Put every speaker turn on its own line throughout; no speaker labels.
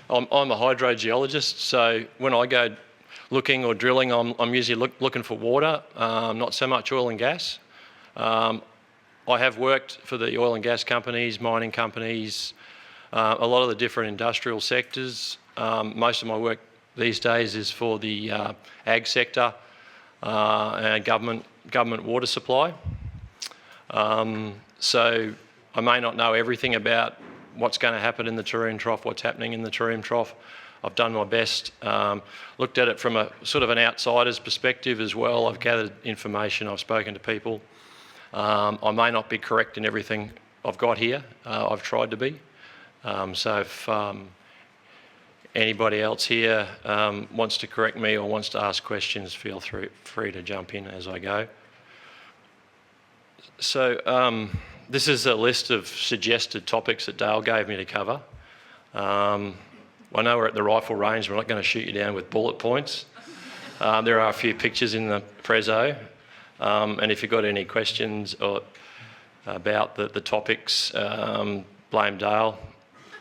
I'm a hydrogeologist, so when I go looking or drilling, I'm usually looking for water, not so much oil and gas. I have worked for the oil and gas companies, mining companies, a lot of the different industrial sectors. Most of my work these days is for the ag sector and government water supply. So I may not know everything about what's going to happen in the Taroom Trough, what's happening in the Taroom Trough. I've done my best, looked at it from a sort of an outsider's perspective as well. I've gathered information, I've spoken to people. I may not be correct in everything I've got here. I've tried to be. So if anybody else here wants to correct me or wants to ask questions, feel free to jump in as I go. So this is a list of suggested topics that Dale gave me to cover. I know we're at the rifle range, we're not going to shoot you down with bullet points. There are a few pictures in the prezzo, and if you've got any questions about the topics, blame Dale.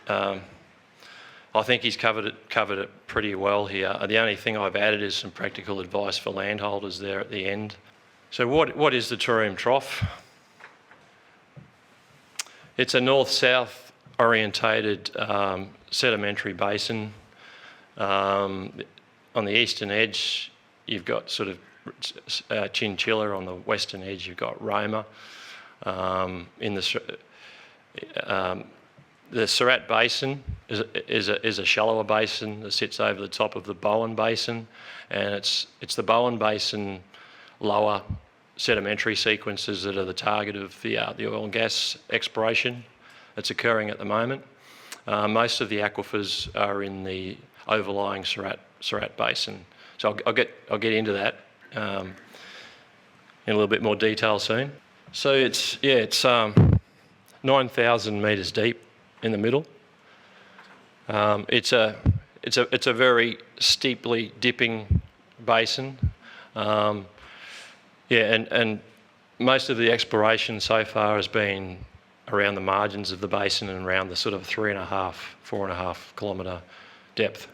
I think he's covered it pretty well here. The only thing I've added is some practical advice for landholders there at the end. So what is the Taroom Trough? It's a north-south orientated sedimentary basin. On the eastern edge, you've got sort of Chinchilla. On the western edge, you've got Roma. In the Surat Basin is a shallower basin that sits over the top of the Bowen Basin, and it's the Bowen Basin lower sedimentary sequences that are the target of the oil and gas exploration that's occurring at the moment. Most of the aquifers are in the overlying Surat Basin. So I'll get into that in a little bit more detail soon. So it's 9,000 metres deep in the middle. It's a very steeply dipping basin. And most of the exploration so far has been around the margins of the basin and around the sort of 4.5 kilometre depth.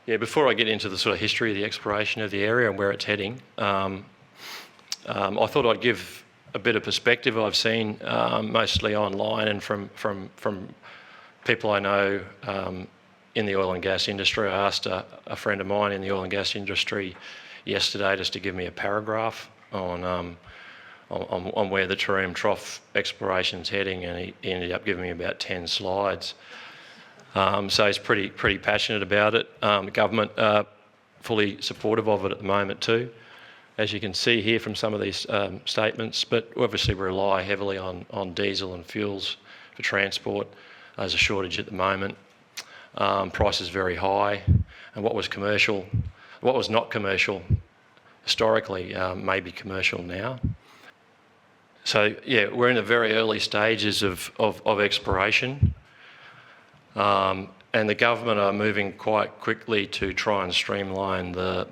Yeah, before I get into the sort of history of the exploration of the area and where it's heading, I thought I'd give a bit of perspective I've seen mostly online and from people I know in the oil and gas industry. I asked a friend of mine in the oil and gas industry yesterday just to give me a paragraph on where the Taroom Trough exploration's heading, and he ended up giving me about 10 slides. So he's pretty passionate about it. The government fully supportive of it at the moment too, as you can see here from some of these statements. But obviously we rely heavily on diesel and fuels for transport. There's a shortage at the moment. Price is very high, and what was not commercial historically may be commercial now. So yeah, we're in the very early stages of exploration, and the government are moving quite quickly to try and streamline the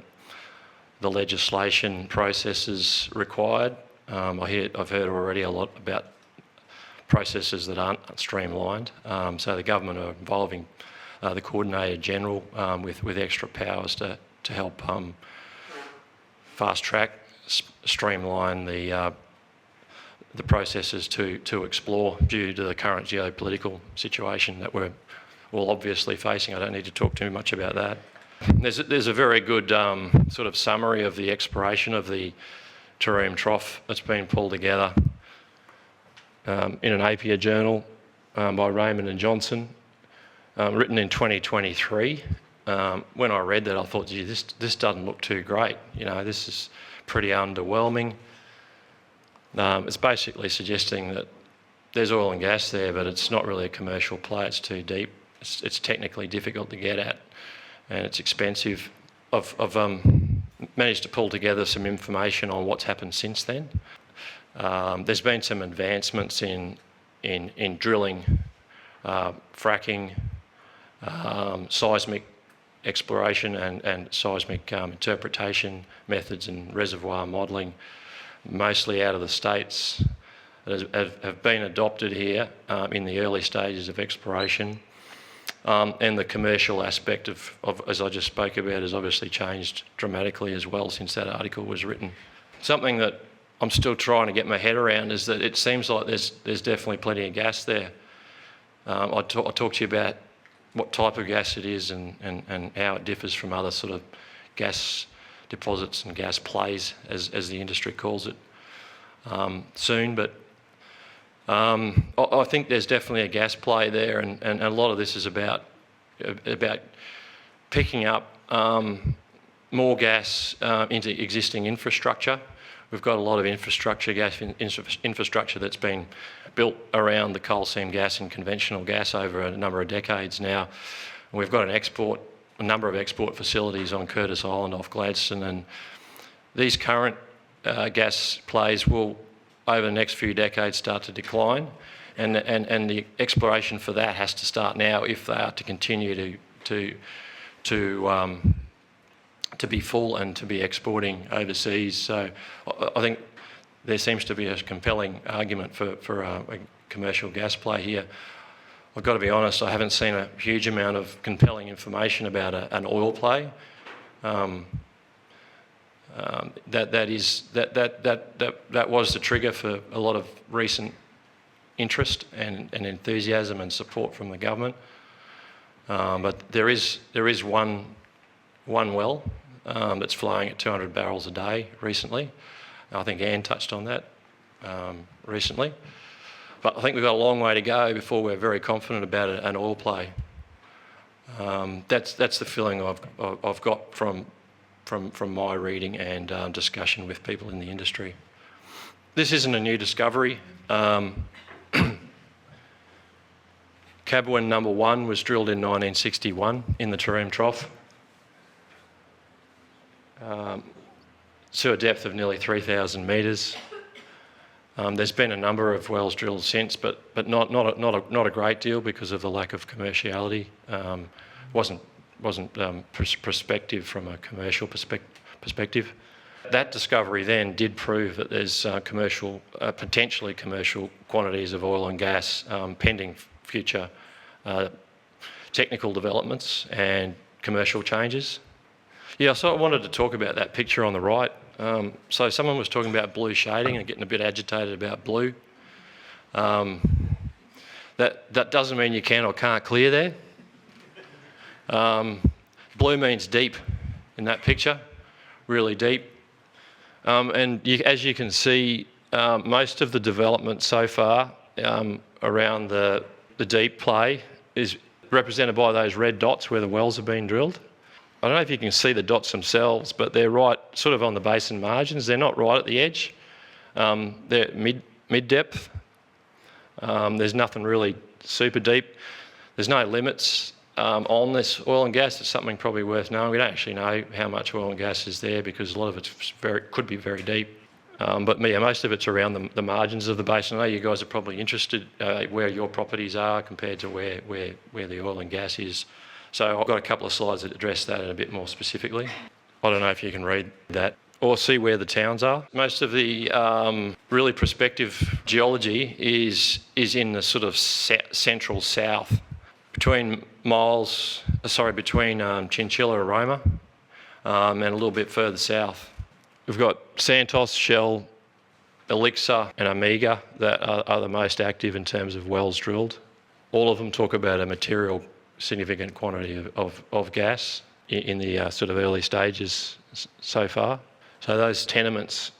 legislation processes required. I've heard already a lot about processes that aren't streamlined. So the government are involving the Coordinator General with extra powers to help fast track, streamline the processes to explore due to the current geopolitical situation that we're all obviously facing. I don't need to talk too much about that. There's a very good sort of summary of the exploration of the Taroom Trough that's been pulled together in an APIA journal by Raymond and Johnson, written in 2023. When I read that, I thought, gee, this doesn't look too great. You know, this is pretty underwhelming. It's basically suggesting that there's oil and gas there, but it's not really a commercial play. It's too deep. It's technically difficult to get at, and it's expensive. I've managed to pull together some information on what's happened since then. There's been some advancements in drilling, fracking, seismic exploration and seismic interpretation methods and reservoir modelling, mostly out of the States, that have been adopted here in the early stages of exploration. And the commercial aspect of, as I just spoke about, has obviously changed dramatically as well since that article was written. Something that I'm still trying to get my head around is that it seems like there's definitely plenty of gas there. I talked to you about what type of gas it is and how it differs from other sort of gas deposits and gas plays, as the industry calls it, soon. But I think there's definitely a gas play there, and a lot of this is about picking up more gas into existing infrastructure. We've got a lot of infrastructure, infrastructure that's been built around the coal seam gas and conventional gas over a number of decades now. And we've got a number of export facilities on Curtis Island off Gladstone, and these current gas plays will, over the next few decades, start to decline, and the exploration for that has to start now if they are to continue to be full and to be exporting overseas. So I think there seems to be a compelling argument for a commercial gas play here. I've got to be honest, I haven't seen a huge amount of compelling information about an oil play. That was the trigger for a lot of recent interest and enthusiasm and support from the government. But there is one well that's flowing at 200 barrels a day recently. I think Anne touched on that recently. But I think we've got a long way to go before we're very confident about an oil play. That's the feeling I've got from my reading and discussion with people in the industry. This isn't a new discovery. Cabwin number 1 was drilled in 1961 in the TAROOM Trough to a depth of nearly 3,000 metres. There's been a number of wells drilled since, but not a great deal because of the lack of commerciality. Wasn't prospective from a commercial perspective. That discovery then did prove that there's potentially commercial quantities of oil and gas pending future technical developments and commercial changes. Yeah, so I wanted to talk about that picture on the right. So someone was talking about blue shading and getting a bit agitated about blue. That doesn't mean you can or can't clear there. Blue means deep in that picture, really deep. And as you can see, most of the development so far around the deep play is represented by those red dots where the wells have been drilled. I don't know if you can see the dots themselves, but they're right sort of on the basin margins. They're not right at the edge. They're mid-depth. There's nothing really super deep. There's no limits on this oil and gas. It's something probably worth knowing. We don't actually know how much oil and gas is there because a lot of it could be very deep. But yeah, most of it's around the margins of the basin. I know you guys are probably interested where your properties are compared to where the oil and gas is. So I've got a couple of slides that address that in a bit more specifically. I don't know if you can read that or see where the towns are. Most of the really prospective geology is in the sort of central south, between Chinchilla and Roma, and a little bit further south. We've got Santos, Shell, Elixir and Omega that are the most active in terms of wells drilled. All of them talk about a material significant quantity of gas in the sort of early stages so far. So those tenements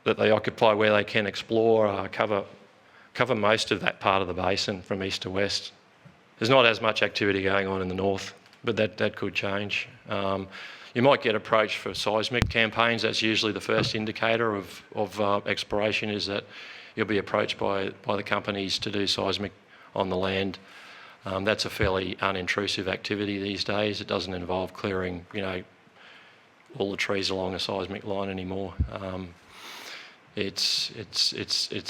that they occupy where they can explore cover most of that part of the basin from east to west. There's not as much activity going on in the north, but that could change. You might get approached for seismic campaigns. That's usually the first indicator of exploration, is that you'll be approached by the companies to do seismic on the land. That's a fairly unintrusive activity these days. It doesn't involve clearing, all the trees along a seismic line anymore. It's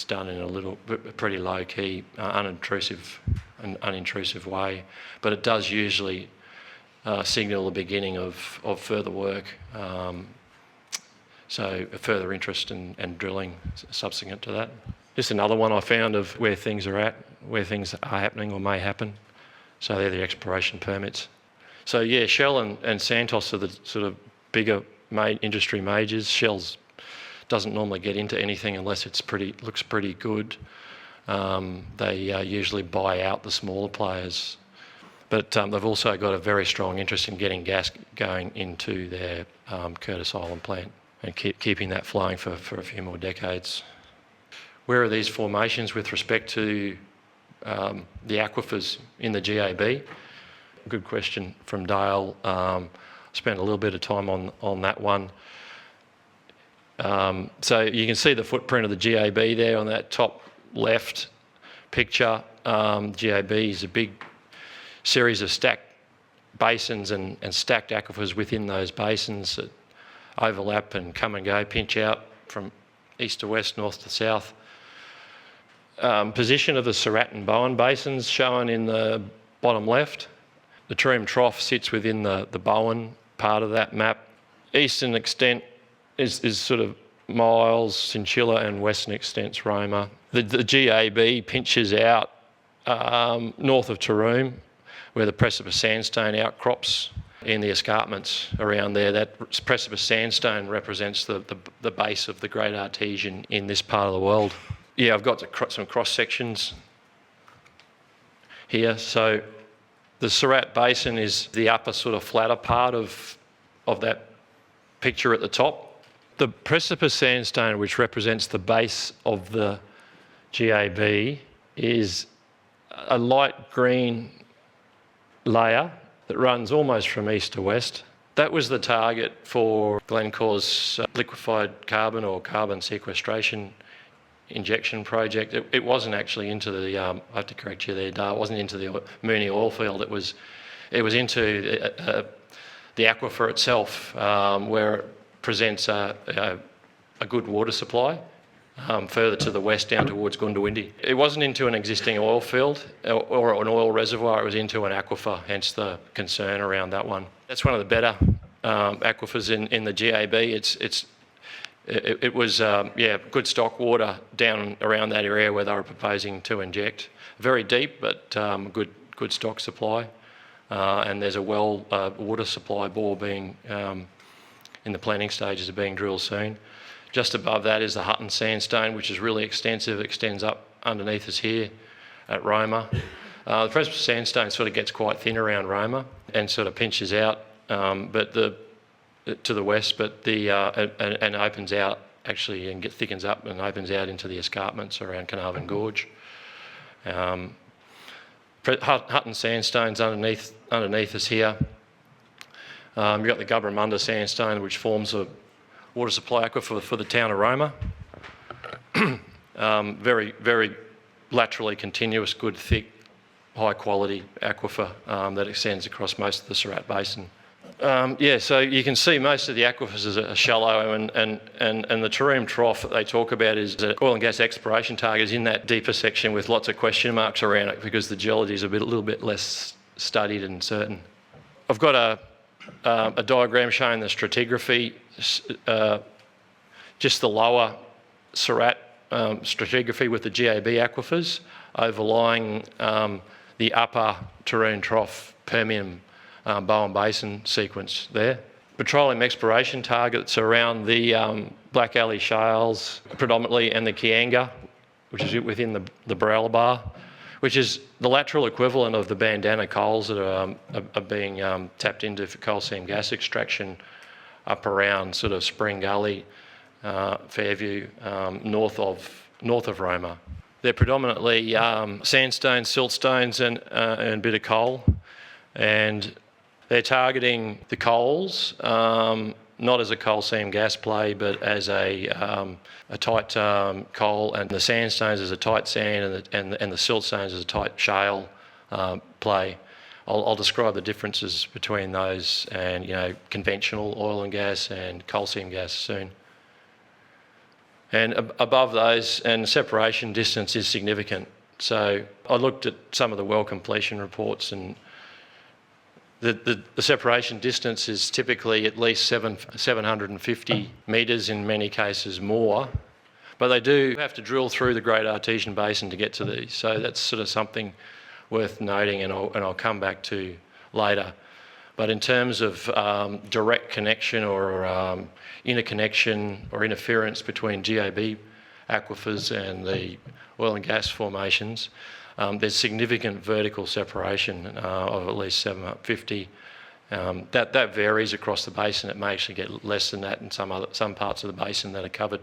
done in a pretty low key, unintrusive way, but it does usually signal the beginning of further work. So further interest and drilling subsequent to that. Just another one I found of where things are at, where things are happening or may happen. So they're the exploration permits. So yeah, Shell and Santos are the sort of bigger industry majors. Shell's doesn't normally get into anything unless it's looks pretty good. They usually buy out the smaller players. But they've also got a very strong interest in getting gas going into their Curtis Island plant and keeping that flowing for a few more decades. Where are these formations with respect to the aquifers in the GAB? Good question from Dale. Spent a little bit of time on that one. So you can see the footprint of the GAB there on that top left picture. GAB is a big series of stacked basins and stacked aquifers within those basins that overlap and come and go, pinch out from east to west, north to south. Position of the Surat and Bowen basins shown in the bottom left. The TAROOM Trough sits within the Bowen part of that map. Eastern extent is sort of Miles, Chinchilla, and western extent's Roma. The GAB pinches out north of TAROOM, where the precipice sandstone outcrops in the escarpments around there. That precipice sandstone represents the base of the Great Artesian in this part of the world. Yeah, I've got some cross sections here. So the Surat Basin is the upper sort of flatter part of that picture at the top. The precipice sandstone, which represents the base of the GAB, is a light green layer that runs almost from east to west. That was the target for Glencore's liquefied carbon or carbon sequestration injection project. It wasn't actually into the, I have to correct you there, Dale, it wasn't into the Mooney oil field. It was into the aquifer itself, where it presents a good water supply further to the west down towards Goondiwindi. It wasn't into an existing oil field or an oil reservoir, it was into an aquifer, hence the concern around that one. That's one of the better aquifers in the GAB. It was good stock water down around that area where they were proposing to inject. Very deep, but good stock supply. And there's a water supply bore being in the planning stages of being drilled soon. Just above that is the Hutton sandstone, which is really extensive. It extends up underneath us here at Roma. The precipice sandstone sort of gets quite thin around Roma and sort of pinches out, to the west, but and opens out actually and thickens up and opens out into the escarpments around Carnarvon Gorge. Hutton sandstone's underneath us here. You've got the Gubramunda sandstone, which forms a water supply aquifer for the town of Roma. Very, very laterally continuous, good, thick, high quality aquifer that extends across most of the Surat Basin. So you can see most of the aquifers are shallow, and the TAROOM Trough that they talk about is oil and gas exploration targets in that deeper section with lots of question marks around it because the geology is a little bit less studied and certain. I've got a diagram showing the stratigraphy, just the lower Surat stratigraphy with the GAB aquifers overlying the upper TAROOM Trough Permian Bowen Basin sequence there. Petroleum exploration targets around the Black Alley Shales predominantly, and the Kianga, which is within the Barralabar, which is the lateral equivalent of the bandana coals that are being tapped into for coal seam gas extraction up around sort of Spring Gully, Fairview, north of Roma. They're predominantly sandstones, siltstones, and a bit of coal, and they're targeting the coals, not as a coal seam gas play, but as a tight coal, and the sandstones as a tight sand, and the siltstones as a tight shale play. I'll describe the differences between those and conventional oil and gas and coal seam gas soon. And above those, and separation distance is significant. So I looked at some of the well completion reports, and the separation distance is typically at least 750 metres, in many cases more. But they do have to drill through the Great Artesian Basin to get to these. So that's sort of something worth noting, and I'll come back to later. But in terms of direct connection or interconnection or interference between GAB aquifers and the oil and gas formations, there's significant vertical separation of at least 750. That varies across the basin. It may actually get less than that in some parts of the basin that are covered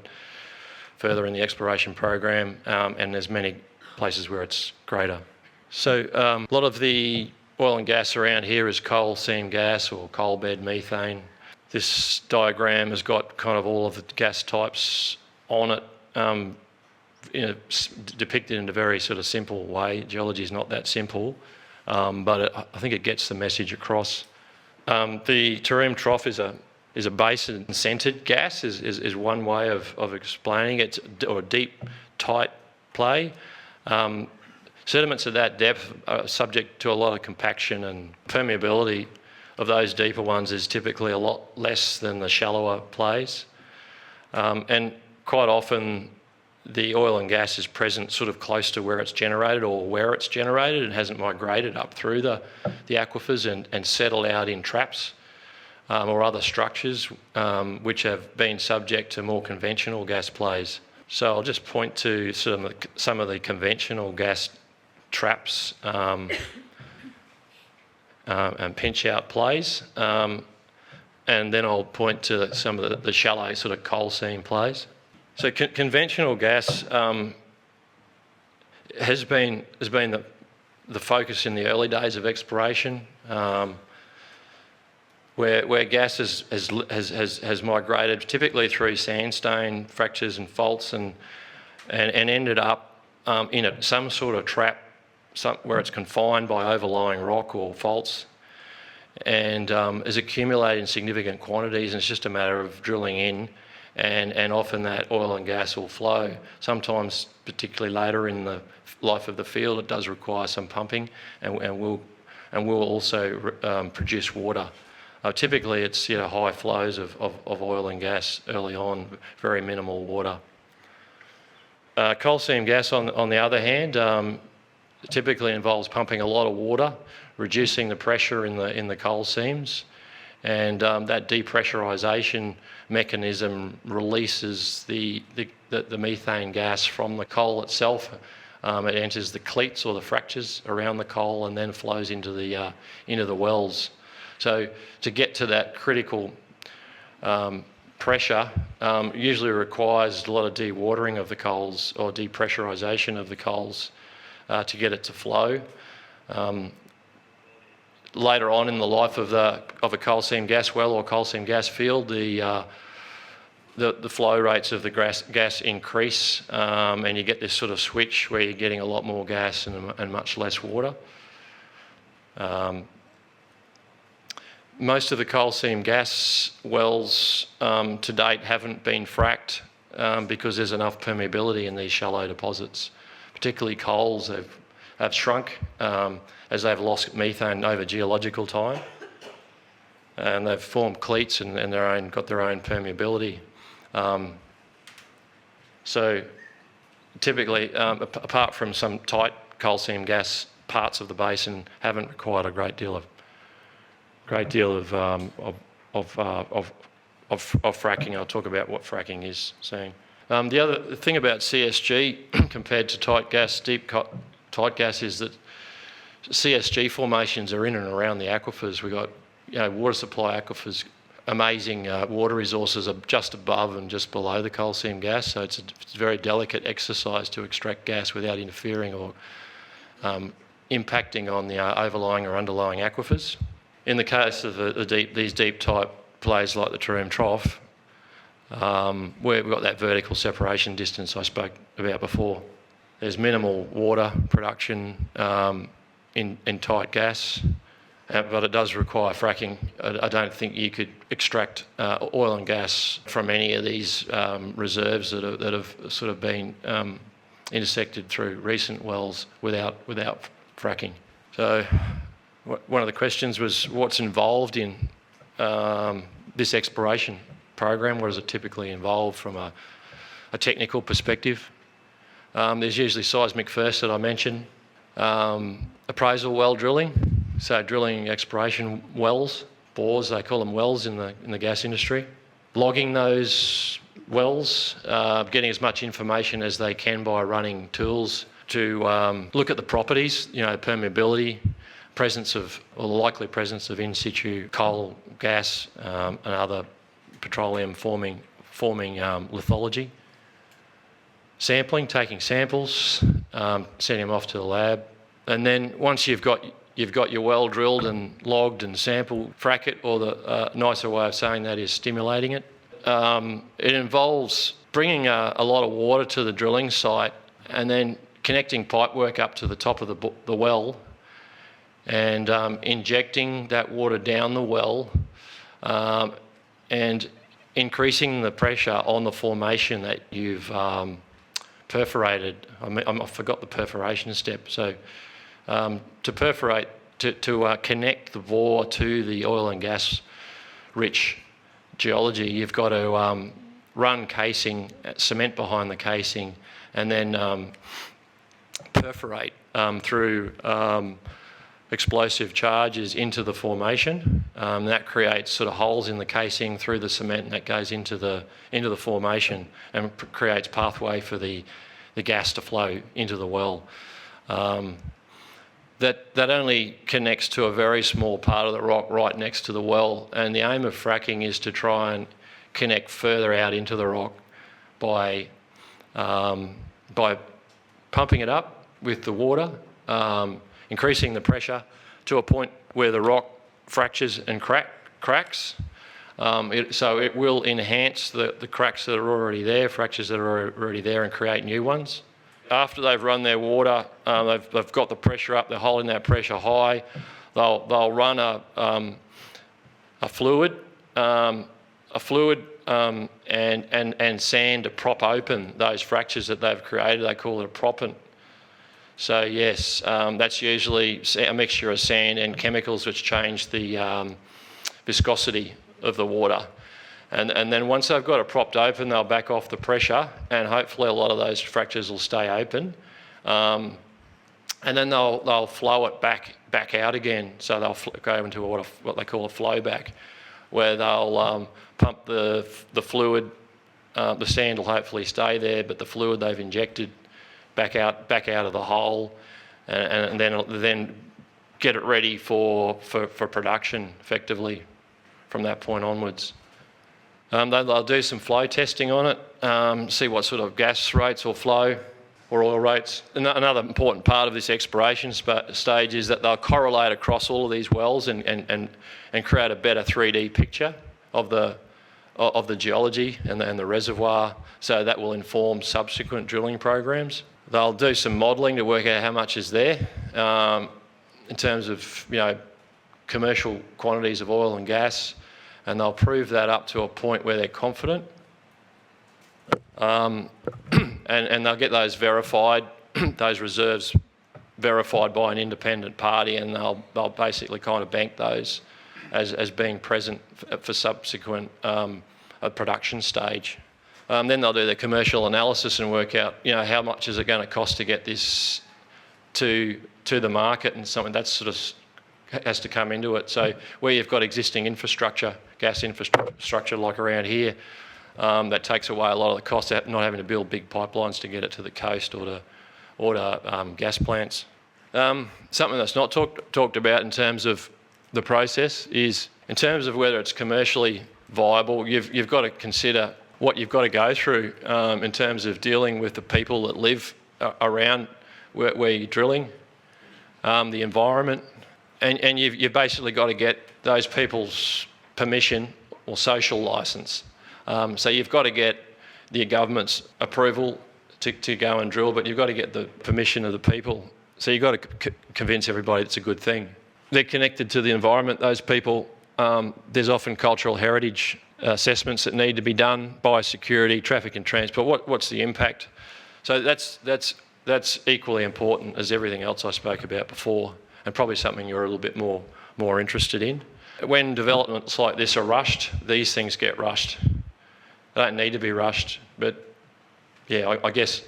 further in the exploration program, and there's many places where it's greater. So a lot of the oil and gas around here is coal seam gas or coal bed methane. This diagram has got kind of all of the gas types on it, depicted in a very sort of simple way. Geology is not that simple, but I think it gets the message across. The TAROOM Trough is a basin-centred gas, is one way of explaining it, or a deep, tight play. Sediments at that depth are subject to a lot of compaction, and permeability of those deeper ones is typically a lot less than the shallower plays. And quite often the oil and gas is present sort of close to where it's generated or where it's generated and hasn't migrated up through the aquifers and settled out in traps or other structures which have been subject to more conventional gas plays. So I'll just point to some of the conventional gas traps and pinch out plays, and then I'll point to some of the shallow sort of coal seam plays. So conventional gas has been the focus in the early days of exploration, where gas has migrated typically through sandstone fractures and faults and ended up in some sort of trap, where it's confined by overlying rock or faults, and is accumulated in significant quantities, and it's just a matter of drilling in, and often that oil and gas will flow. Sometimes, particularly later in the life of the field, it does require some pumping, and will also produce water. Typically, it's high flows of oil and gas early on, very minimal water. Coal seam gas, on the other hand, typically involves pumping a lot of water, reducing the pressure in the coal seams, and that depressurisation mechanism releases the methane gas from the coal itself. It enters the cleats or the fractures around the coal and then flows into the wells. So to get to that critical pressure usually requires a lot of dewatering of the coals or depressurisation of the coals to get it to flow. Later on in the life of a coal seam gas well or coal seam gas field, the flow rates of the gas increase, and you get this sort of switch where you're getting a lot more gas and much less water. Most of the coal seam gas wells to date haven't been fracked because there's enough permeability in these shallow deposits. Particularly coals have shrunk as they've lost methane over geological time, and they've formed cleats and got their own permeability. So typically, apart from some tight coal seam gas, parts of the basin haven't required a great deal of fracking. I'll talk about what fracking is soon. The other thing about CSG compared to tight gas is that CSG formations are in and around the aquifers. We've got water supply aquifers, amazing water resources are just above and just below the coal seam gas, so it's a very delicate exercise to extract gas without interfering or impacting on the overlying or underlying aquifers. In the case of these deep type plays like the TAROOM Trough, where we've got that vertical separation distance I spoke about before, there's minimal water production in tight gas, but it does require fracking. I don't think you could extract oil and gas from any of these reserves that have sort of been intersected through recent wells without fracking. So one of the questions was what's involved in this exploration program? What does it typically involve from a technical perspective? There's usually seismic first that I mentioned. Appraisal well drilling, so drilling exploration wells, bores, they call them wells in the gas industry. Logging those wells, getting as much information as they can by running tools to look at the properties, permeability, likely presence of in situ coal, gas, and other petroleum forming lithology. Sampling, taking samples, sending them off to the lab, and then once you've got your well drilled and logged and sampled, fracc it, or the nicer way of saying that is stimulating it. It involves bringing a lot of water to the drilling site and then connecting pipework up to the top of the well and injecting that water down the well and increasing the pressure on the formation that you've perforated. I forgot the perforation step. So to perforate, to connect the bore to the oil and gas rich geology, you've got to run casing, cement behind the casing, and then perforate through explosive charges into the formation. That creates sort of holes in the casing through the cement, and that goes into the formation and creates pathway for the gas to flow into the well. That only connects to a very small part of the rock right next to the well, and the aim of fracking is to try and connect further out into the rock by pumping it up with the water, increasing the pressure to a point where the rock fractures and cracks. So it will enhance the cracks that are already there, fractures that are already there, and create new ones. After they've run their water, they've got the pressure up, they're holding that pressure high, they'll run a fluid and sand to prop open those fractures that they've created. They call it a proppant. So yes, that's usually a mixture of sand and chemicals which change the viscosity of the water. And then once they've got it propped open, they'll back off the pressure, and hopefully a lot of those fractures will stay open. And then they'll flow it back out again. So they'll go into what they call a flow back, where they'll pump the fluid. The sand will hopefully stay there, but the fluid they've injected back out of the hole, and then get it ready for production effectively from that point onwards. They'll do some flow testing on it, see what sort of gas rates or flow or oil rates. Another important part of this exploration stage is that they'll correlate across all of these wells and create a better 3D picture of the geology and the reservoir, so that will inform subsequent drilling programs. They'll do some modelling to work out how much is there in terms of commercial quantities of oil and gas, and they'll prove that up to a point where they're confident. And they'll get those verified, those reserves verified by an independent party, and they'll basically kind of bank those as being present for subsequent production stage. Then they'll do the commercial analysis and work out, how much is it going to cost to get this to the market, and something that sort of has to come into it. So where you've got existing infrastructure, gas infrastructure like around here, that takes away a lot of the cost of not having to build big pipelines to get it to the coast or to gas plants. Something that's not talked about in terms of the process is, in terms of whether it's commercially viable, you've got to consider what you've got to go through in terms of dealing with the people that live around where you're drilling, the environment, and you've basically got to get those people's permission or social licence. So you've got to get the government's approval to go and drill, but you've got to get the permission of the people. So you've got to convince everybody it's a good thing. They're connected to the environment, those people. There's often cultural heritage assessments that need to be done, biosecurity, traffic and transport. What's the impact? So that's equally important as everything else I spoke about before, and probably something you're a little bit more interested in. When developments like this are rushed, these things get rushed. They don't need to be rushed, but yeah, I guess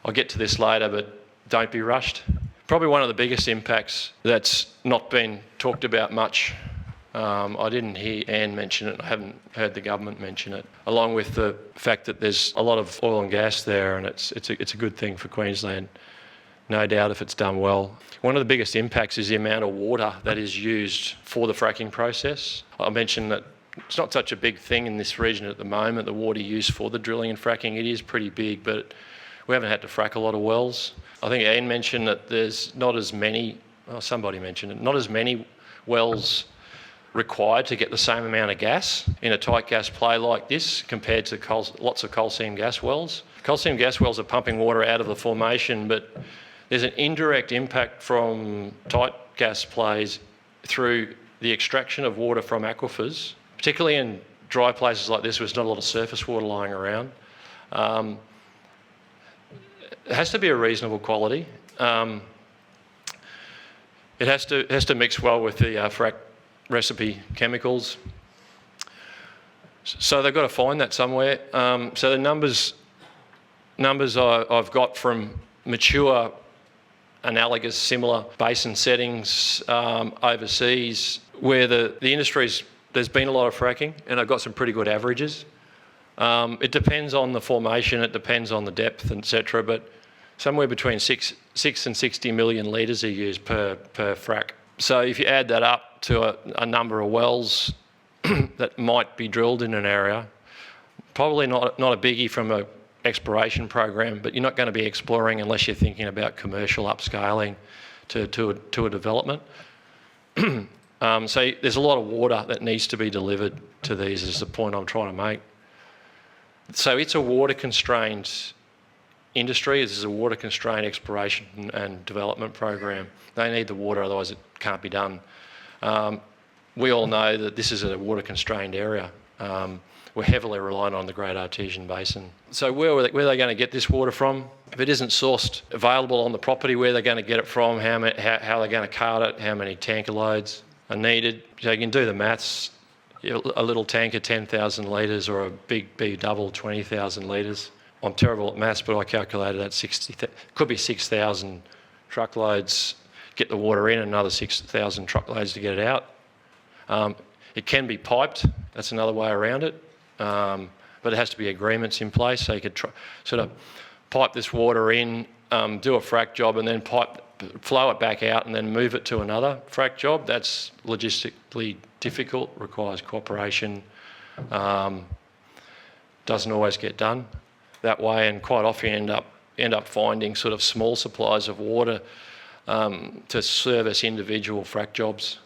I'll get to this later, but don't be rushed. Probably one of the biggest impacts that's not been talked about much. I didn't hear Anne mention it. I haven't heard the government mention it. Along with the fact that there's a lot of oil and gas there, and it's a good thing for Queensland, no doubt, if it's done well. One of the biggest impacts is the amount of water that is used for the fracking process. I mentioned that it's not such a big thing in this region at the moment, the water used for the drilling and fracking. It is pretty big, but we haven't had to frack a lot of wells. I think Ian mentioned that there's not as many, somebody mentioned it, not as many wells required to get the same amount of gas in a tight gas play like this compared to lots of coal seam gas wells. Coal seam gas wells are pumping water out of the formation, but there's an indirect impact from tight gas plays through the extraction of water from aquifers, particularly in dry places like this where there's not a lot of surface water lying around. It has to be a reasonable quality. It has to mix well with the frac recipe chemicals. So they've got to find that somewhere. So the numbers I've got from mature, analogous, similar basin settings overseas, where the industry's, there's been a lot of fracking, and I've got some pretty good averages. It depends on the formation, it depends on the depth, etc. But somewhere between 6 and 60 million litres are used per frac. So if you add that up to a number of wells that might be drilled in an area, probably not a biggie from an exploration program, but you're not going to be exploring unless you're thinking about commercial upscaling to a development. So there's a lot of water that needs to be delivered to these, is the point I'm trying to make. So it's a water-constrained industry. This is a water-constrained exploration and development program. They need the water, otherwise it can't be done. We all know that this is a water-constrained area. We're heavily reliant on the Great Artesian Basin. So where are they going to get this water from? If it isn't sourced available on the property, where are they going to get it from? How are they going to cart it? How many tanker loads are needed? So you can do the maths. A little tanker, 10,000 litres, or a big B double, 20,000 litres. I'm terrible at maths, but I calculated that could be 6,000 truckloads get the water in, and another 6,000 truckloads to get it out. It can be piped. That's another way around it. But it has to be agreements in place, so you could sort of pipe this water in, do a frac job, and then flow it back out and then move it to another frac job. That's logistically difficult, requires cooperation, doesn't always get done that way, and quite often you end up finding sort of small supplies of water to service individual frac jobs.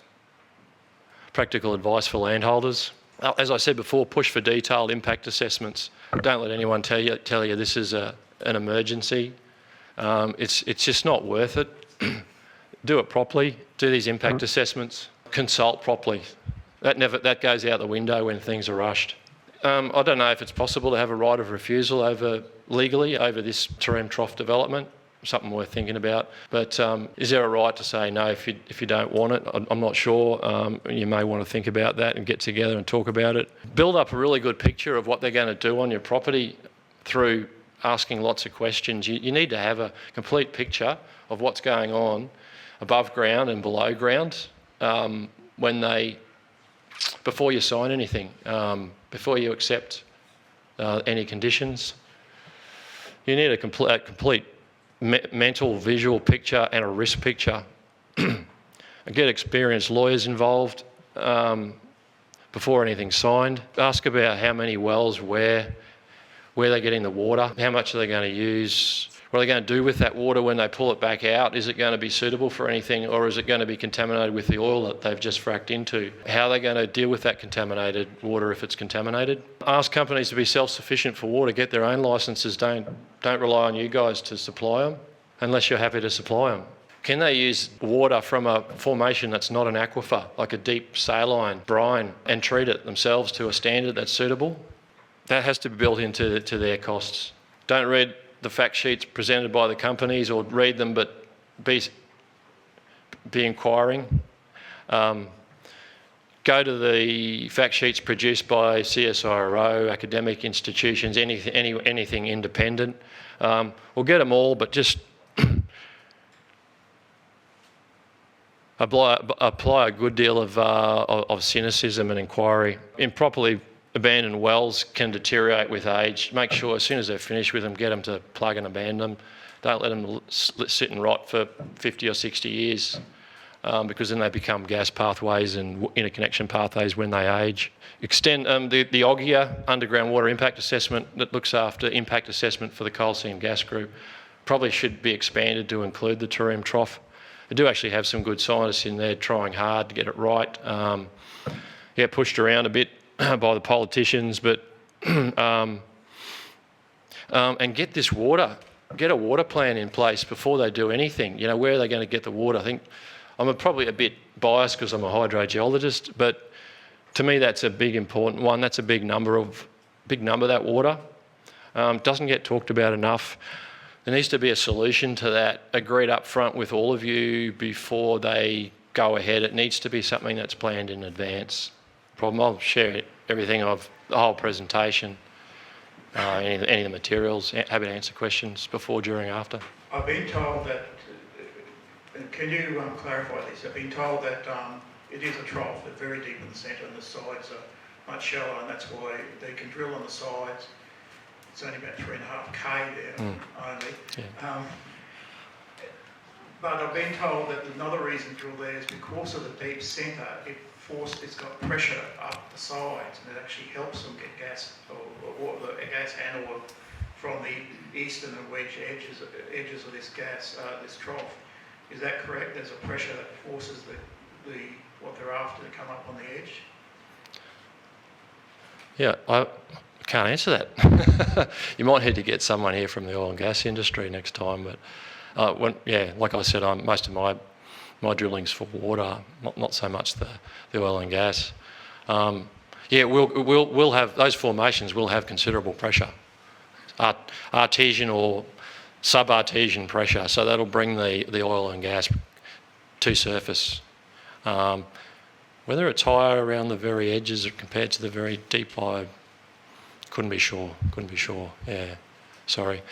Practical advice for landholders. As I said before, push for detailed impact assessments. Don't let anyone tell you this is an emergency. It's just not worth it. Do it properly. Do these impact assessments. Consult properly. That goes out the window when things are rushed. I don't know if it's possible to have a right of refusal legally over this TAROOM Trough development. Something worth thinking about. But is there a right to say no if you don't want it? I'm not sure. You may want to think about that and get together and talk about it. Build up a really good picture of what they're going to do on your property through asking lots of questions. You need to have a complete picture of what's going on above ground and below ground before you sign anything, before you accept any conditions. You need a complete mental, visual picture and a risk picture. Get experienced lawyers involved before anything's signed. Ask about how many wells, where they're getting the water, how much are they going to use, what are they going to do with that water when they pull it back out? Is it going to be suitable for anything, or is it going to be contaminated with the oil that they've just fracked into? How are they going to deal with that contaminated water if it's contaminated? Ask companies to be self-sufficient for water, get their own licences, don't rely on you guys to supply them, unless you're happy to supply them. Can they use water from a formation that's not an aquifer, like a deep saline, brine, and treat it themselves to a standard that's suitable? That has to be built into their costs. Don't read the fact sheets presented by the companies, or read them but be inquiring. Go to the fact sheets produced by CSIRO, academic institutions, anything independent. We'll get them all, but just apply a good deal of cynicism and inquiry. Improperly abandoned wells can deteriorate with age. Make sure as soon as they're finished with them, get them to plug and abandon them. Don't let them sit and rot for 50 or 60 years because then they become gas pathways and interconnection pathways when they age. Extend the OGIA, Underground Water Impact Assessment, that looks after impact assessment for the coal seam gas group, probably should be expanded to include the TAROOM Trough. I do actually have some good scientists in there trying hard to get it right. Pushed around a bit by the politicians, but and get this water, get a water plan in place before they do anything. You know, where are they going to get the water? I think I'm probably a bit biased because I'm a hydrogeologist, but to me that's a big important one. That's a big number, that water. Doesn't get talked about enough. There needs to be a solution to that, agreed up front with all of you before they go ahead. It needs to be something that's planned in advance. I'll share everything of the whole presentation, any of the materials, happy to answer questions before, during, after.
I've been told that, can you clarify this? I've been told that it is a trough, but very deep in the centre and the sides are much shallow, and that's why they can drill on the sides. It's only about 3.5K there only. Yeah. But I've been told that another reason to drill there is because of the deep centre, it's got pressure up the sides, and it actually helps them get gas or gas and oil from the eastern and wedge edges of this this trough. Is that correct? There's a pressure that forces what they're after to come up on the edge.
Yeah, I can't answer that. You might need to get someone here from the oil and gas industry next time. But like I said, most of my drilling's for water, not so much the oil and gas. We'll have those formations will have considerable pressure, artesian or sub-artesian pressure. So that'll bring the oil and gas to surface. Whether it's higher around the very edges compared to the very deep, I couldn't be sure. Yeah, sorry.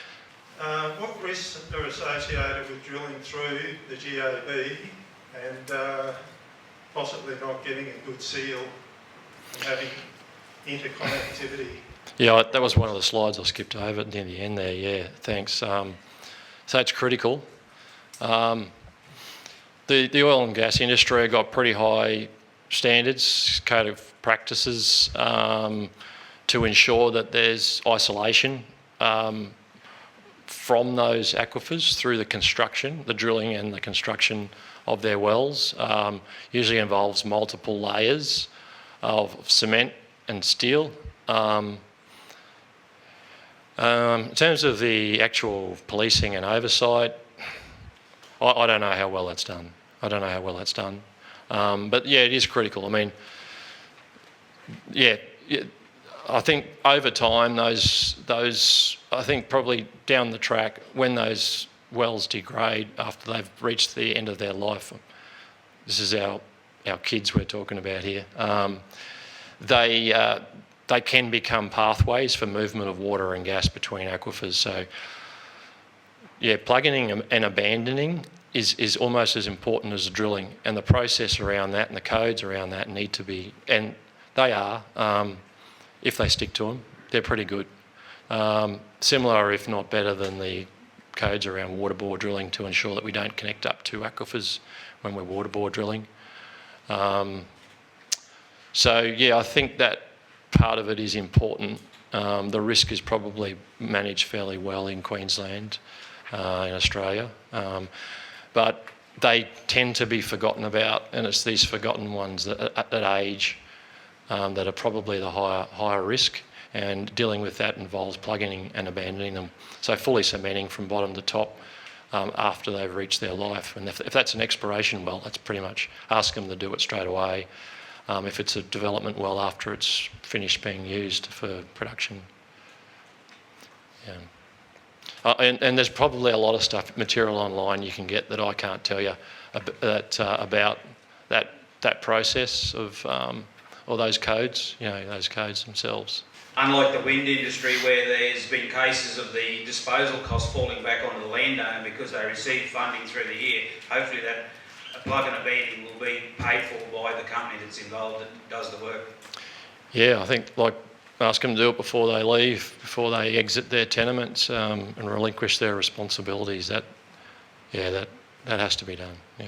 What risks are associated with drilling through the GOB and possibly not getting a good seal and having interconnectivity?
Yeah, that was one of the slides I skipped over near the end there. Yeah, thanks. So it's critical. The oil and gas industry have got pretty high standards, code of practices to ensure that there's isolation from those aquifers through the drilling and the construction of their wells. Usually involves multiple layers of cement and steel. In terms of the actual policing and oversight, I don't know how well that's done. But yeah, it is critical. I mean, I think over time, those I think probably down the track, when those wells degrade after they've reached the end of their life, this is our kids we're talking about here, they can become pathways for movement of water and gas between aquifers. So yeah, plugging and abandoning is almost as important as the drilling, and the process around that and the codes around that need to be, and they are, if they stick to them, they're pretty good. Similar, if not better, than the codes around waterbore drilling to ensure that we don't connect up to aquifers when we're waterbore drilling. So yeah, I think that part of it is important. The risk is probably managed fairly well in Queensland, in Australia. But they tend to be forgotten about, and it's these forgotten ones that age that are probably the higher risk, and dealing with that involves plugging and abandoning them. So fully cementing from bottom to top after they've reached their life. And if that's an exploration well, that's pretty much ask them to do it straight away. If it's a development well, after it's finished being used for production. Yeah. And there's probably a lot of material online you can get that I can't tell you about that process of or those codes, those codes themselves.
Unlike the wind industry, where there's been cases of the disposal costs falling back onto the landowner because they received funding through the year, hopefully that a plug and abandon will be paid for by the company that's involved that does the work.
Yeah, I think like ask them to do it before they leave, before they exit their tenements and relinquish their responsibilities. That has to be done. Yeah.